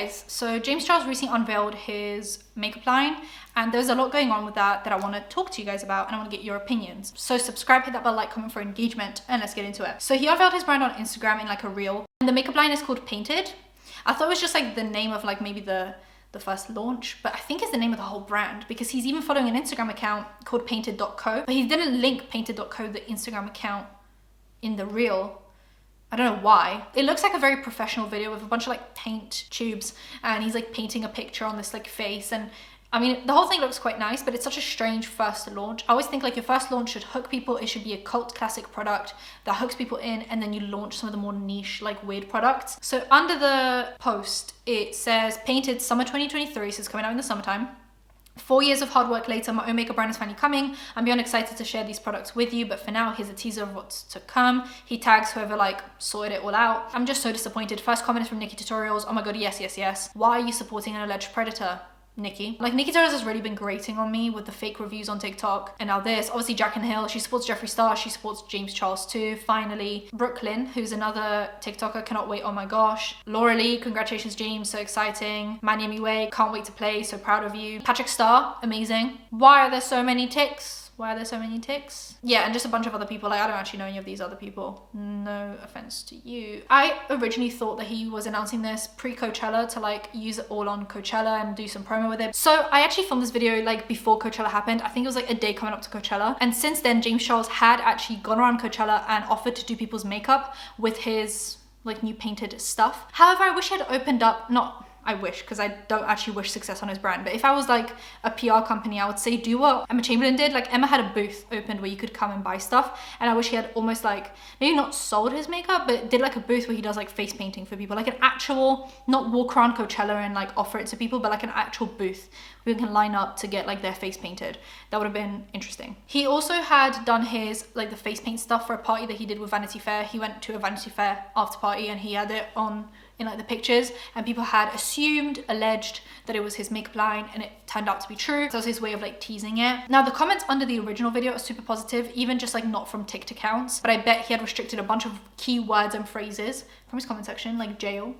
guys, so James Charles recently unveiled his makeup line, and there's a lot going on with that I want to talk to you guys about, and I want to get your opinions. So subscribe, hit that bell, like, comment for engagement, and let's get into it. So he unveiled his brand on Instagram in like a reel, and the makeup line is called Painted. I thought it was just like the name of like maybe the first launch, but I think it's the name of the whole brand, because he's even following an Instagram account called painted.co, but he didn't link painted.co, the Instagram account, in the reel. I don't know why. It looks like a very professional video with a bunch of like paint tubes, and he's like painting a picture on this like face, and I mean, the whole thing looks quite nice, but it's such a strange first launch. I always think like your first launch should hook people. It should be a cult classic product that hooks people in, and then you launch some of the more niche, like weird products. So under the post, it says Painted Summer 2023, so it's coming out in the summertime. 4 years of hard work later, my own makeup brand is finally coming. I'm beyond excited to share these products with you, but for now, here's a teaser of what's to come. He tags whoever like sorted it all out. I'm just so disappointed. First comment is from Nikki Tutorials. Oh my god, yes, yes, yes. Why are you supporting an alleged predator? Nikki. Like, Nikki Tutorials has really been grating on me with the fake reviews on TikTok. And now this, obviously Jack and Hill, she supports Jeffree Star, she supports James Charles too, finally. Brooklyn, who's another TikToker, cannot wait, oh my gosh. Laura Lee, congratulations James, so exciting. Manny Way, can't wait to play, so proud of you. Patrick Star, amazing. Why are there so many ticks? Why are there so many ticks? Yeah, and just a bunch of other people. Like, I don't actually know any of these other people. No offense to you. I originally thought that he was announcing this pre-Coachella to like use it all on Coachella and do some promo with it. So I actually filmed this video like before Coachella happened. I think it was like a day coming up to Coachella. And since then, James Charles had actually gone around Coachella and offered to do people's makeup with his like new painted stuff. However, I wish he had opened up, not I wish, because I don't actually wish success on his brand, but if I was like a PR company, I would say do what Emma Chamberlain did. Like, Emma had a booth opened where you could come and buy stuff, and I wish he had almost like, maybe not sold his makeup, but did like a booth where he does like face painting for people, like an actual, not walk around Coachella and like offer it to people, but like an actual booth where you can line up to get like their face painted. That would have been interesting. He also had done his like the face paint stuff for a party that he did with Vanity Fair. He went to a Vanity Fair after party and he had it on in like the pictures, and people had assumed, alleged that it was his makeup line, and it turned out to be true. So that was his way of like teasing it. Now the comments under the original video are super positive, even just like not from ticked accounts, but I bet he had restricted a bunch of key words and phrases from his comment section, like jail,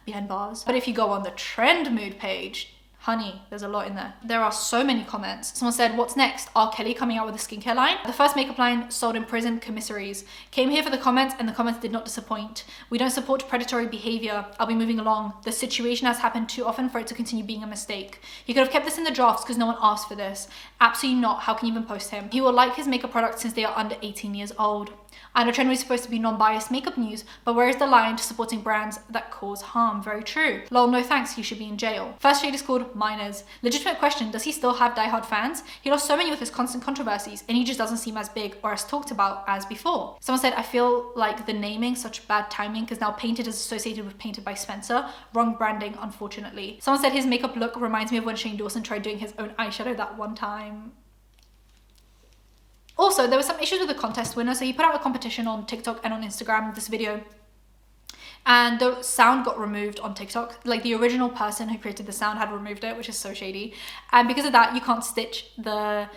behind bars. But if you go on the trend mood page, honey, there's a lot in there. There are so many comments. Someone said, what's next? R. Kelly coming out with a skincare line? The first makeup line sold in prison commissaries. Came here for the comments, and the comments did not disappoint. We don't support predatory behavior. I'll be moving along. The situation has happened too often for it to continue being a mistake. He could have kept this in the drafts because no one asked for this. Absolutely not. How can you even post him? He will like his makeup products since they are under 18 years old. I know Trend was supposed to be non-biased makeup news, but where is the line to supporting brands that cause harm? Very true. Lol, no thanks, he should be in jail. First shade is called Minors. Legitimate question, does he still have diehard fans? He lost so many with his constant controversies, and he just doesn't seem as big or as talked about as before. Someone said, I feel like the naming such bad timing because now Painted is associated with Painted by Spencer. Wrong branding, unfortunately. Someone said his makeup look reminds me of when Shane Dawson tried doing his own eyeshadow that one time. Also, there were some issues with the contest winner. So he put out a competition on TikTok and on Instagram, this video, and the sound got removed on TikTok. Like, the original person who created the sound had removed it, which is so shady. And because of that, you can't stitch the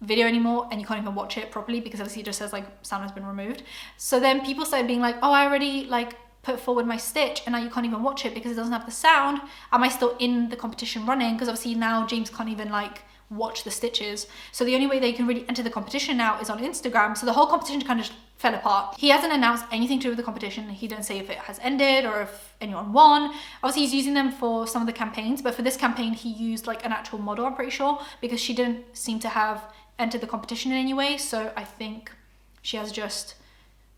video anymore, and you can't even watch it properly because obviously it just says like sound has been removed. So then people started being like, oh, I already like put forward my stitch and now you can't even watch it because it doesn't have the sound. Am I still in the competition running? Because obviously now James can't even like watch the stitches. So the only way they can really enter the competition now is on Instagram. So the whole competition kind of just fell apart. He hasn't announced anything to do with the competition. He didn't say if it has ended or if anyone won. Obviously he's using them for some of the campaigns, but for this campaign he used like an actual model, I'm pretty sure, because she didn't seem to have entered the competition in any way. So I think she has just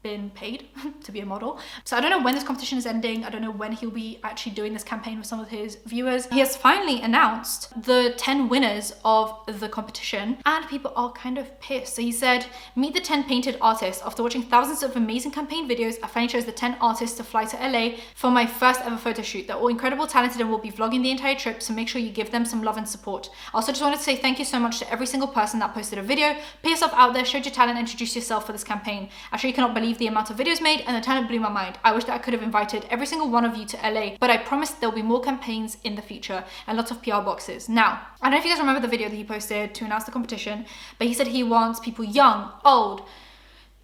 been paid to be a model. So I don't know when this competition is ending. I don't know when he'll be actually doing this campaign with some of his viewers. He has finally announced the 10 winners of the competition, and people are kind of pissed. So he said, meet the 10 painted artists. After watching thousands of amazing campaign videos, I finally chose the 10 artists to fly to LA for my first ever photo shoot. They're all incredible, talented, and will be vlogging the entire trip, so make sure you give them some love and support. I also just wanted to say thank you so much to every single person that posted a video, put yourself out there, showed your talent, and introduced yourself for this campaign. I sure you cannot believe the amount of videos made, and the talent blew my mind. I wish that I could have invited every single one of you to LA, but I promise there'll be more campaigns in the future and lots of PR boxes. Now, I don't know if you guys remember the video that he posted to announce the competition, but he said he wants people young, old,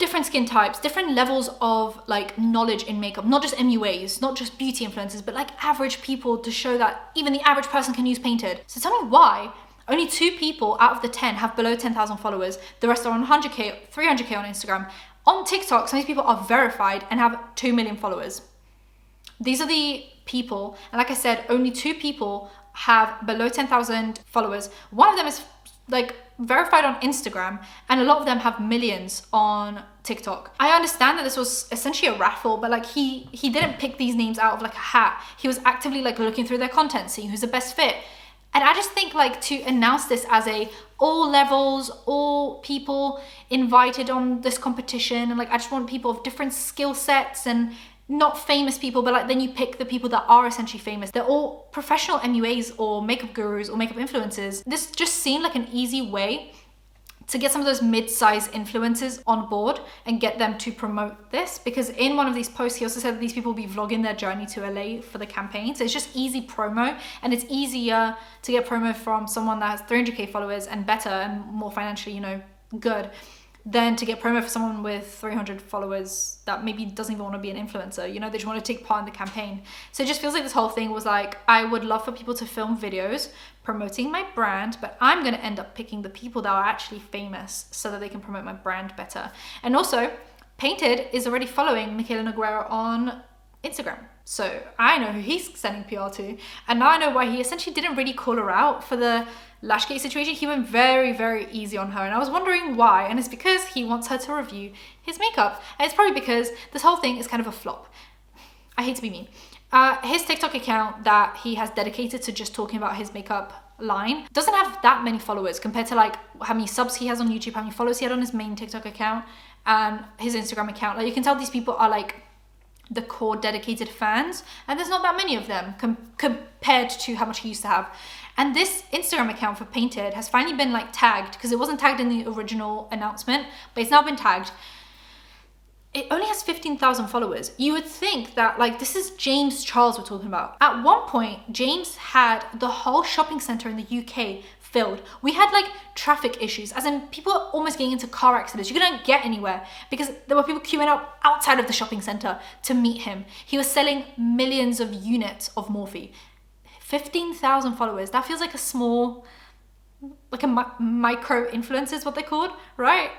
different skin types, different levels of like knowledge in makeup, not just MUAs, not just beauty influencers, but like average people, to show that even the average person can use Painted. So tell me why only 2 people out of the 10 have below 10,000 followers. The rest are on 100K, 300K on Instagram. On TikTok, some of these people are verified and have 2 million followers. These are the people, and like I said, only 2 people have below 10,000 followers. One of them is like verified on Instagram, and a lot of them have millions on TikTok. I understand that this was essentially a raffle, but like he didn't pick these names out of like a hat. He was actively like looking through their content, seeing who's the best fit. And I just think like to announce this as a all levels, all people invited on this competition, and like I just want people of different skill sets and not famous people, but like then you pick the people that are essentially famous. They're all professional MUAs or makeup gurus or makeup influencers. This just seemed like an easy way to get some of those mid-size influencers on board and get them to promote this, because in one of these posts he also said that these people will be vlogging their journey to LA for the campaign. So it's just easy promo, and it's easier to get promo from someone that has 300K followers and better and more financially, you know, good, than to get promo for someone with 300 followers that maybe doesn't even want to be an influencer. You know, they just want to take part in the campaign. So it just feels like this whole thing was like, I would love for people to film videos promoting my brand, but I'm going to end up picking the people that are actually famous so that they can promote my brand better. And also, Painted is already following Michaela Noguera on Instagram. So I know who he's sending PR to. And now I know why he essentially didn't really call her out for the Lashgate situation. He went very, very easy on her. And I was wondering why. And it's because he wants her to review his makeup. And it's probably because this whole thing is kind of a flop. I hate to be mean. His TikTok account that he has dedicated to just talking about his makeup line doesn't have that many followers compared to like how many subs he has on YouTube, how many followers he had on his main TikTok account and his Instagram account. Like you can tell these people are like the core dedicated fans, and there's not that many of them compared to how much he used to have. And this Instagram account for Painted has finally been like tagged, because it wasn't tagged in the original announcement, but it's now been tagged. It only has 15,000 followers. You would think that like this is James Charles we're talking about. At one point, James had the whole shopping center in the UK filled. We had like traffic issues, as in people are almost getting into car accidents. You couldn't get anywhere because there were people queuing up outside of the shopping center to meet him. He was selling millions of units of Morphe. 15,000 followers. That feels like a small, like a micro influencer is what they're called, right?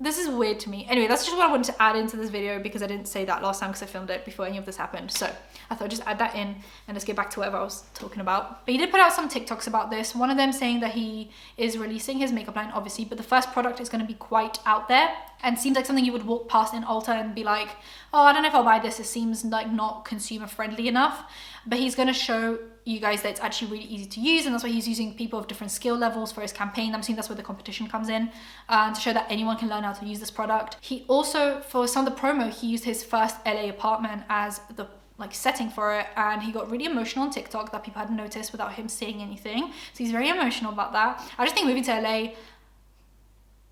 This is weird to me. Anyway, that's just what I wanted to add into this video because I didn't say that last time because I filmed it before any of this happened. So I thought I'd just add that in and let's get back to whatever I was talking about. But he did put out some TikToks about this. One of them saying that he is releasing his makeup line, obviously, but the first product is going to be quite out there and seems like something you would walk past in Ulta and be like, oh, I don't know if I'll buy this. It seems like not consumer friendly enough. But he's going to show you guys that it's actually really easy to use, and that's why he's using people of different skill levels for his campaign. I'm assuming that's where the competition comes in, to show that anyone can learn how to use this product. He also, for some of the promo, he used his first LA apartment as the like setting for it, and he got really emotional on TikTok that people hadn't noticed without him saying anything. So he's very emotional about that. I just think moving to LA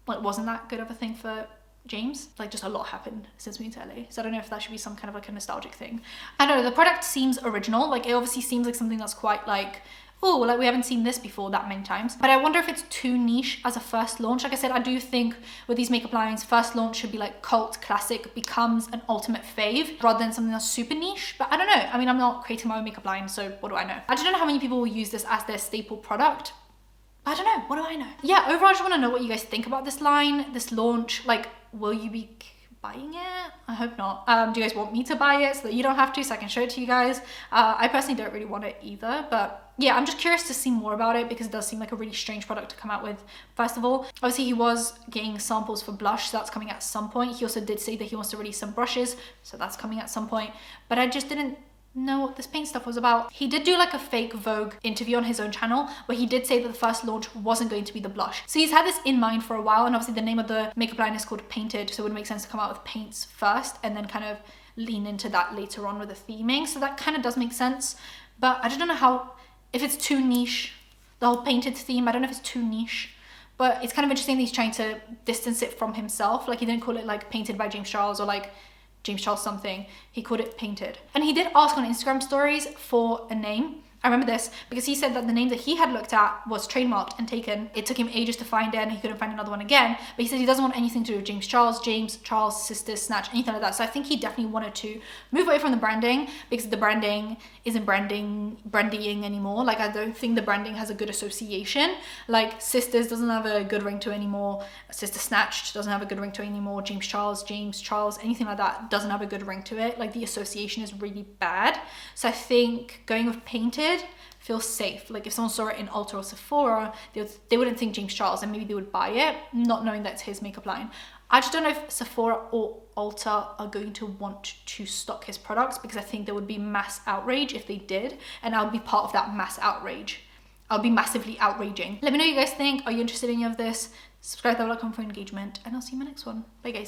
like wasn't that good of a thing for James. Like just a lot happened since moving to LA, so I don't know if that should be some kind of like a nostalgic thing. I don't know, the product seems original. Like it obviously seems like something that's quite like, oh, like we haven't seen this before that many times, but I wonder if it's too niche as a first launch. Like I said, I do think with these makeup lines, first launch should be like cult classic, becomes an ultimate fave rather than something that's super niche. But I don't know, I mean, I'm not creating my own makeup line, so what do I know? I just don't know how many people will use this as their staple product. I don't know, what do I know? Yeah, overall I just want to know what you guys think about this line, this launch. Like, will you be buying it? I hope not. Do you guys want me to buy it so that you don't have to, so I can show it to you guys? I personally don't really want it either, but yeah, I'm just curious to see more about it because it does seem like a really strange product to come out with. First of all, obviously he was getting samples for blush, so that's coming at some point. He also did say that he wants to release some brushes, so that's coming at some point, but I just didn't know what this paint stuff was about. He did do like a fake Vogue interview on his own channel where he did say that the first launch wasn't going to be the blush. So he's had this in mind for a while, and obviously the name of the makeup line is called Painted, so it would make sense to come out with paints first and then kind of lean into that later on with the theming. So that kind of does make sense, but I just don't know how, if it's too niche, the whole painted theme, I don't know if it's too niche. But it's kind of interesting that he's trying to distance it from himself. Like he didn't call it like Painted by James Charles or like James Charles something, he called it Painted. And he did ask on Instagram stories for a name, I remember this because he said that the name that he had looked at was trademarked and taken. It took him ages to find it and he couldn't find another one again. But he said he doesn't want anything to do with James Charles, Sisters, Snatch, anything like that. So I think he definitely wanted to move away from the branding because the branding isn't brandying anymore. Like, I don't think the branding has a good association. Like, Sisters doesn't have a good ring to it anymore. Sister Snatched doesn't have a good ring to it anymore. James Charles, anything like that doesn't have a good ring to it. Like, the association is really bad. So I think going with painted feels safe. Like, if someone saw it in Ulta or Sephora, they wouldn't think James Charles, and maybe they would buy it, not knowing that's his makeup line. I just don't know if Sephora or Ulta are going to want to stock his products, because I think there would be mass outrage if they did, and I would be part of that mass outrage. I'll be massively outraging. Let me know what you guys think. Are you interested in any of this? Subscribe to the for engagement, and I'll see you in my next one. Bye guys.